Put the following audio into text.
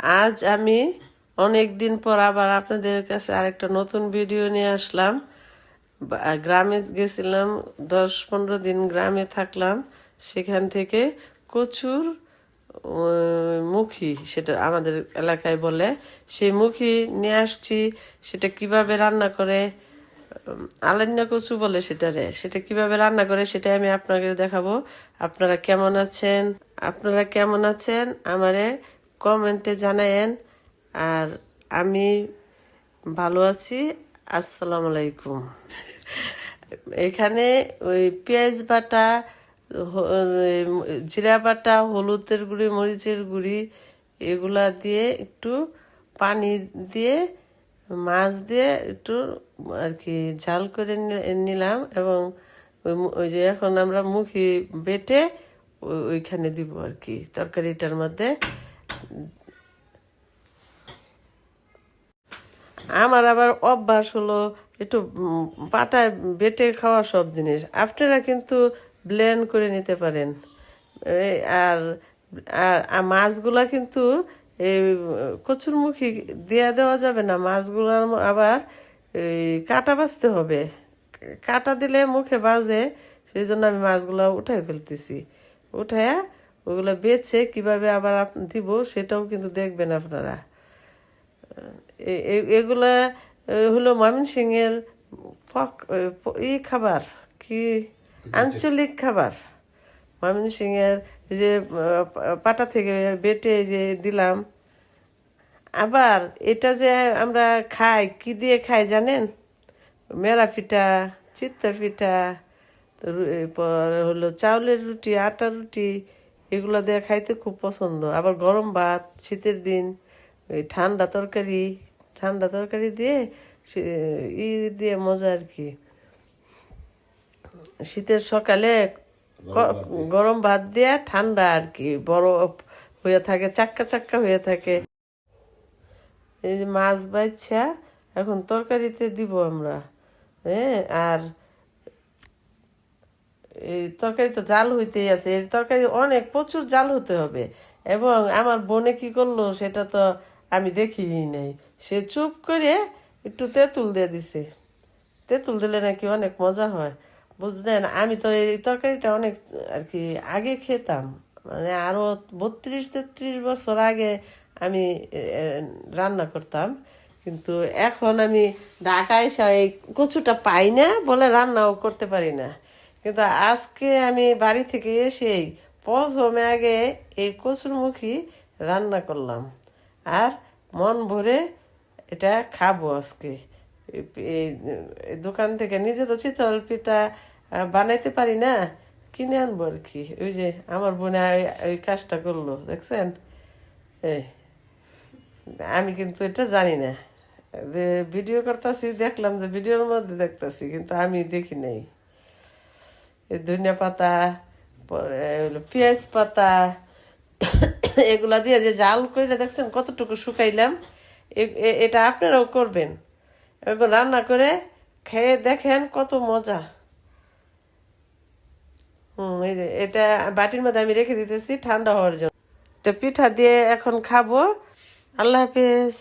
আজ আমি অনেক দিন পর আবার আপনাদের কাছে আরেকটা নতুন ভিডিও নিয়ে আসলাম। গ্রামে গেছিলাম, 10-15 দিন গ্রামে থাকলাম। সেখান থেকে কচুর মুখী, সেটা আমাদের এলাকায় বলে, সেই মুখী নিয়ে আসছি। সেটা কিভাবে রান্না করে, আলান্না কচু বলে সেটারে, সেটা কিভাবে রান্না করে সেটা আমি আপনাদের দেখাবো। আপনারা কেমন আছেন আমারে কমেন্টে জানায়েন। আর আমি ভালো আছি। আসসালামু আলাইকুম। এখানে ওই পেঁয়াজ বাটা, জিরা বাটা, হলুদের গুঁড়ি, মরিচের গুঁড়ি, এগুলা দিয়ে একটু পানি দিয়ে, মাছ দিয়ে একটু আর কি ঝাল করে নিলাম। এবং ওই যে এখন আমরা মুখি বেটে ওইখানে দিব আর কি, তরকারিটার মধ্যে। আমার আবার অভ্যাস হলো একটু পাটায় বেটে খাওয়া সব জিনিস। আপনারা কিন্তু ব্লেন্ড করে নিতে পারেন। আর আর মাছগুলা কিন্তু এই কচুরমুখী দেওয়া যাবে না। মাছগুলার আবার এই কাটা বাছতে হবে। কাটা দিলে মুখে বাজে, সেই জন্য আমি মাছগুলা উঠাই ফেলতেছি। উঠায়া ওগুলো বেছে কিভাবে আবার দিব সেটাও কিন্তু দেখবেন আপনারা। এগুলা হলো ময়মনসিংহের খাবার, কি আঞ্চলিক খাবার। ময়মনসিংহের যে পাটা থেকে বেটে যে দিলাম। আবার এটা যে আমরা খাই, কি দিয়ে খাই জানেন? মেরা পিঠা, চিত্তা পিঠা, এরপর হলো চাউলের রুটি, আটার রুটি, এগুলো দিয়ে খাইতে খুব পছন্দ। আবার গরম ভাত শীতের দিন, ওই ঠান্ডা তরকারি দিয়ে ই দিয়ে মজা আর কি। শীতের সকালে গরম ভাত দিয়ে ঠান্ডা আর কি, বরফ হয়ে থাকে, চাক্কা চাক্কা হয়ে থাকে। এই যে মাছ বাইচ্ছা এখন তরকারিতে দিব আমরা। হ্যাঁ, আর এই তরকারি তো জাল হইতেই আছে। এই তরকারি অনেক প্রচুর জাল হতে হবে। এবং আমার বোনে কি করলো সেটা তো আমি দেখিই নাই। সে চুপ করে একটু তেঁতুল দিয়ে দিছে। তেঁতুল দিলে নাকি অনেক মজা হয়, বুঝলেন? আমি তো এই তরকারিটা অনেক আর কি আগে খেতাম, মানে আরো 32-33 বছর আগে আমি রান্না করতাম। কিন্তু এখন আমি ঢাকায় এসে এই কচুটা পাই না বলে রান্নাও করতে পারি না। কিন্তু আজকে আমি বাড়ি থেকে এসেই প্রথমে আগে এই কচুরমুখী রান্না করলাম। আর মন ভরে এটা খাবো আজকে। এই দোকান থেকে নিজে তো চিতল পিঠা বানাইতে পারি না, কিনে আনবো আর কি। ওই যে আমার বোনে ওই কাজটা করলো, দেখছেন? এই আমি কিন্তু এটা জানি না, যে ভিডিও করতেছি, দেখলাম যে ভিডিওর মধ্যে দেখতেছি, কিন্তু আমি দেখি নাই। এই ধনিয়া পাতা, পরে হলো পেঁয়াজ পাতা, এগুলা দিয়ে যে জাল করে দেখছেন কতটুকু শুকাইলাম। এটা আপনারাও করবেন এবং রান্না করে খেয়ে দেখেন কত মজা। এই যে এটা বাটির মধ্যে আমি রেখে দিতেছি ঠান্ডা হওয়ার জন্য। এটা পিঠা দিয়ে এখন খাবো। আল্লাহ হাফেজ।